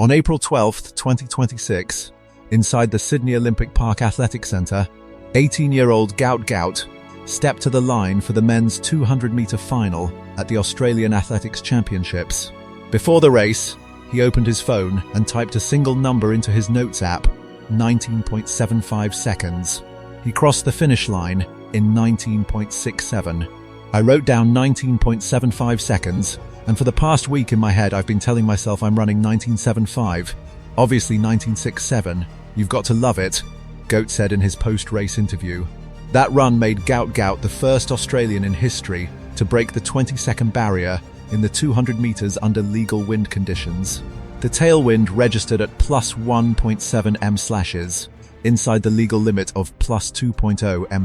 On April 12, 2026, inside the Sydney Olympic Park Athletic Centre, 18-year-old Gout Gout stepped to the line for the men's 200-metre final at the Australian Athletics Championships. Before the race, he opened his phone and typed a single number into his notes app, 19.75 seconds. He crossed the finish line in 19.67. I wrote down 19.75 seconds, and for the past week in my head I've been telling myself I'm running 19.75. Obviously 19.67. You've got to love it, Goat said in his post-race interview. That run made Gout Gout the first Australian in history to break the 20-second barrier in the 200 metres under legal wind conditions. The tailwind registered at plus 1.7 m/, inside the legal limit of plus 2.0 m/.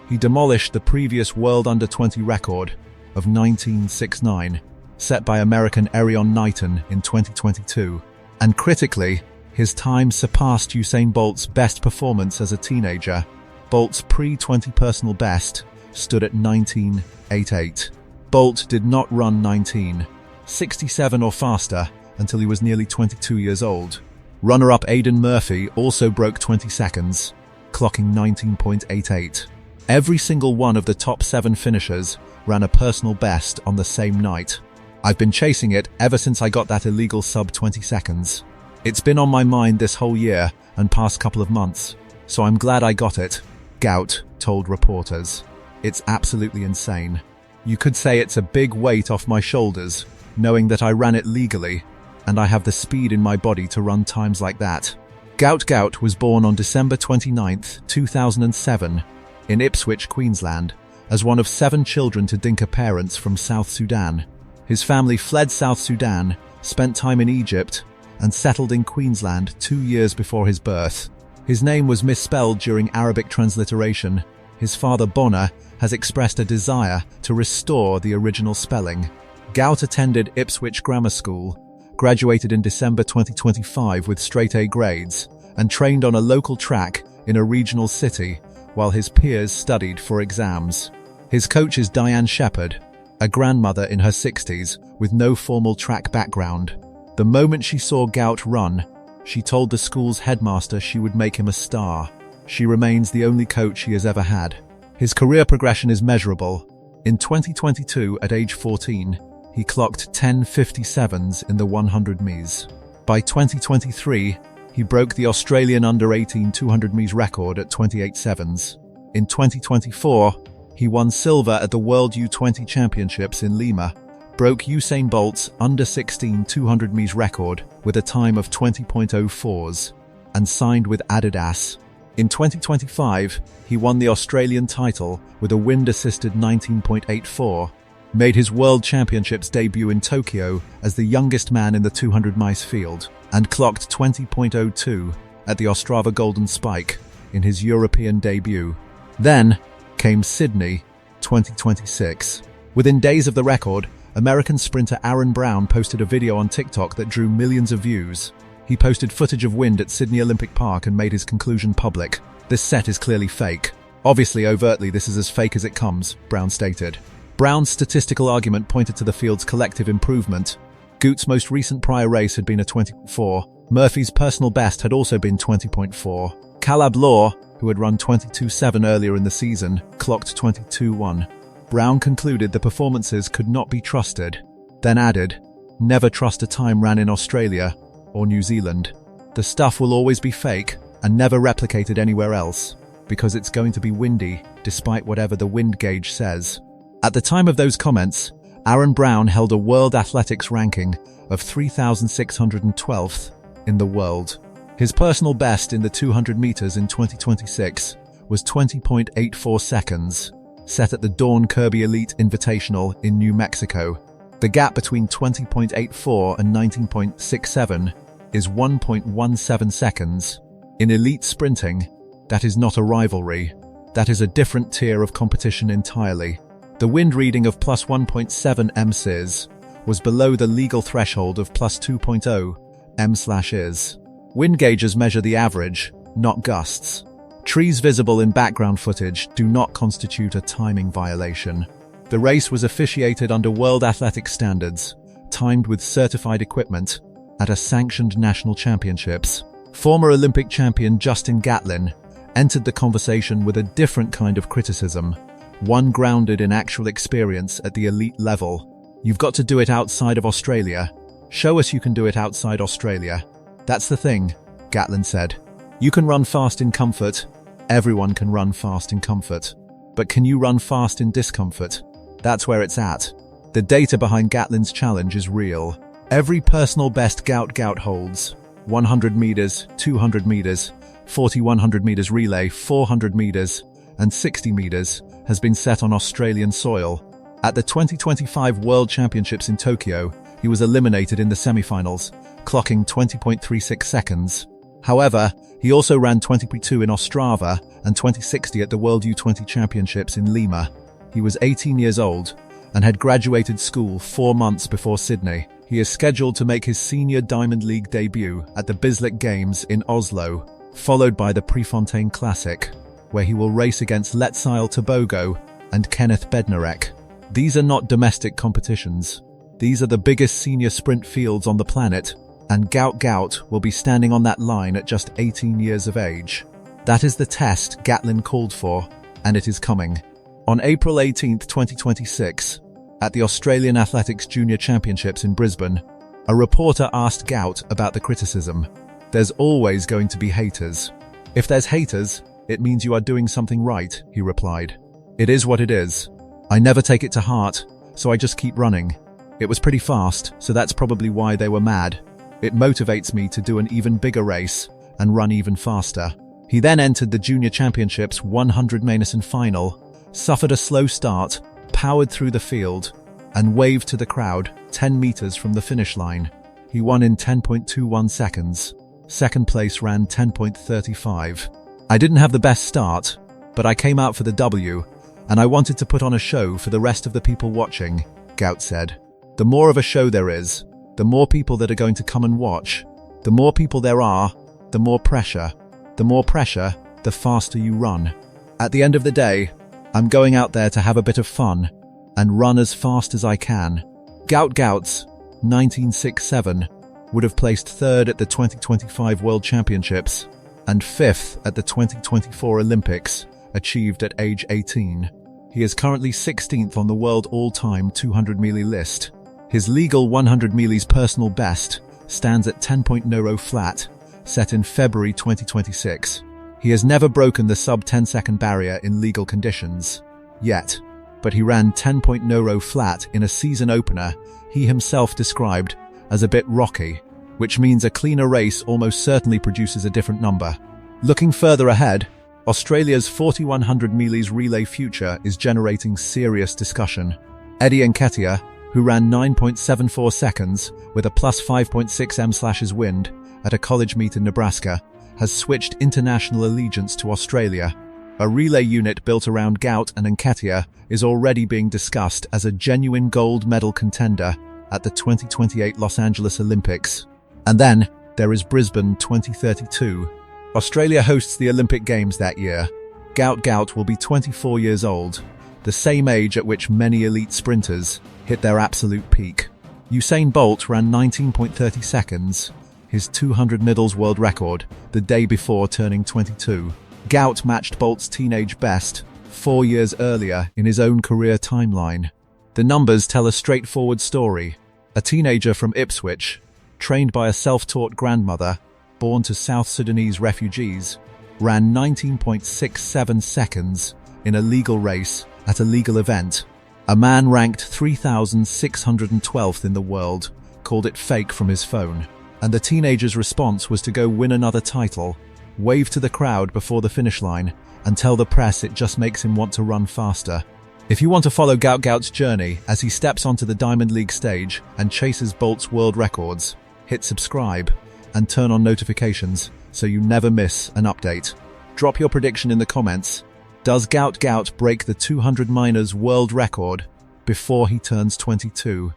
He demolished the previous World Under-20 record of 19.69, set by American Erion Knighton in 2022. And critically, his time surpassed Usain Bolt's best performance as a teenager. Bolt's pre-20 personal best stood at 19.88. Bolt did not run 19.67 or faster until he was nearly 22 years old. Runner-up Aidan Murphy also broke 20 seconds, clocking 19.88. Every single one of the top 7 finishers ran a personal best on the same night. I've been chasing it ever since I got that illegal sub 20 seconds. It's been on my mind this whole year and past couple of months, so I'm glad I got it, Gout told reporters. It's absolutely insane. You could say it's a big weight off my shoulders, knowing that I ran it legally, and I have the speed in my body to run times like that. Gout Gout was born on December 29, 2007, in Ipswich, Queensland, as one of 7 children to Dinka parents from South Sudan. His family fled South Sudan, spent time in Egypt, and settled in Queensland 2 years before his birth. His name was misspelled during Arabic transliteration. His father, Bonner, has expressed a desire to restore the original spelling. Gout attended Ipswich Grammar School, graduated in December 2025 with straight A grades, and trained on a local track in a regional city while his peers studied for exams. His coach is Diane Shepherd, a grandmother in her 60s with no formal track background. The moment she saw Gout run, she told the school's headmaster she would make him a star. She remains the only coach he has ever had. His career progression is measurable. In 2022, at age 14, he clocked 10.57s in the 100 ms. By 2023, he broke the Australian under-18 200 ms record at 28.7s. In 2024, he won silver at the World U20 Championships in Lima, broke Usain Bolt's under-16 200 ms record with a time of 20.04s, and signed with Adidas. In 2025, he won the Australian title with a wind-assisted 19.84, made his World Championships debut in Tokyo as the youngest man in the 200 ms field, and clocked 20.02 at the Ostrava Golden Spike in his European debut. Then came Sydney 2026. Within days of the record, American sprinter Aaron Brown posted a video on TikTok that drew millions of views. He posted footage of wind at Sydney Olympic Park and made his conclusion public. This set is clearly fake. Obviously, overtly, this is as fake as it comes, Brown stated. Brown's statistical argument pointed to the field's collective improvement. Gout's most recent prior race had been a 20.4. Murphy's personal best had also been 20.4. Caleb Law, who had run 22.7 earlier in the season, clocked 22.1. Brown concluded the performances could not be trusted, then added, "Never trust a time ran in Australia or New Zealand. The stuff will always be fake and never replicated anywhere else, because it's going to be windy, despite whatever the wind gauge says." At the time of those comments, Aaron Brown held a World Athletics ranking of 3,612th in the world. His personal best in the 200 meters in 2026 was 20.84 seconds, set at the Dawn Kirby Elite Invitational in New Mexico. The gap between 20.84 and 19.67 is 1.17 seconds. In elite sprinting, that is not a rivalry. That is a different tier of competition entirely. The wind reading of plus 1.7 m/s was below the legal threshold of plus 2.0 m/s. Wind gauges measure the average, not gusts. Trees visible in background footage do not constitute a timing violation. The race was officiated under World Athletics standards, timed with certified equipment, at a sanctioned national championships. Former Olympic champion Justin Gatlin entered the conversation with a different kind of criticism, one grounded in actual experience at the elite level. "You've got to do it outside of Australia. Show us you can do it outside Australia." "That's the thing," Gatlin said. "You can run fast in comfort. Everyone can run fast in comfort. But can you run fast in discomfort? That's where it's at." The data behind Gatlin's challenge is real. Every personal best Gout Gout holds, 100 meters, 200 meters, 4,100 meters relay, 400 meters, and 60 meters, has been set on Australian soil. At the 2025 World Championships in Tokyo, he was eliminated in the semi-finals, clocking 20.36 seconds. However, he also ran 20.2 in Ostrava and 2060 at the World U20 Championships in Lima. He was 18 years old and had graduated school 4 months before Sydney. He is scheduled to make his senior Diamond League debut at the Bislett Games in Oslo, followed by the Prefontaine Classic, where he will race against Letsail Tobogo and Kenneth Bednarek. These are not domestic competitions. These are the biggest senior sprint fields on the planet, and Gout Gout will be standing on that line at just 18 years of age. That is the test Gatlin called for, and it is coming. On April 18, 2026, at the Australian Athletics Junior Championships in Brisbane, a reporter asked Gout about the criticism. "There's always going to be haters. If there's haters, it means you are doing something right," he replied. "It is what it is. I never take it to heart, so I just keep running. It was pretty fast, so that's probably why they were mad. It motivates me to do an even bigger race and run even faster." He then entered the Junior Championships 100 Mason final, suffered a slow start, powered through the field, and waved to the crowd 10 meters from the finish line. He won in 10.21 seconds. Second place ran 10.35. "I didn't have the best start, but I came out for the W, and I wanted to put on a show for the rest of the people watching," Gout said. "The more of a show there is, the more people that are going to come and watch. The more people there are, the more pressure. The more pressure, the faster you run. At the end of the day, I'm going out there to have a bit of fun and run as fast as I can." Gout Gout's 1967 would have placed third at the 2025 World Championships and fifth at the 2024 Olympics, achieved at age 18. He is currently 16th on the world all-time 200 melee list. His legal 100 mele's personal best stands at 10.0 flat, set in February 2026. He has never broken the sub-10-second barrier in legal conditions, yet, but he ran 10.0 flat in a season opener he himself described as a bit rocky, which means a cleaner race almost certainly produces a different number. Looking further ahead, Australia's 4,100 mele's relay future is generating serious discussion. Eddie Nketiah, who ran 9.74 seconds with a plus 5.6 m/s wind at a college meet in Nebraska, has switched international allegiance to Australia. A relay unit built around Gout and Nketiah is already being discussed as a genuine gold medal contender at the 2028 Los Angeles Olympics. And then there is Brisbane 2032. Australia hosts the Olympic Games that year. Gout Gout will be 24 years old, the same age at which many elite sprinters hit their absolute peak. Usain Bolt ran 19.30 seconds, his 200 middles world record, the day before turning 22. Gout matched Bolt's teenage best 4 years earlier in his own career timeline. The numbers tell a straightforward story. A teenager from Ipswich, trained by a self-taught grandmother, born to South Sudanese refugees, ran 19.67 seconds in a legal race at a legal event. A man ranked 3,612th in the world called it fake from his phone, and the teenager's response was to go win another title, wave to the crowd before the finish line, and tell the press it just makes him want to run faster. If you want to follow Gout Gout's journey as he steps onto the Diamond League stage and chases Bolt's world records, hit subscribe and turn on notifications so you never miss an update. Drop your prediction in the comments. Does Gout Gout break the 200 miners world record before he turns 22?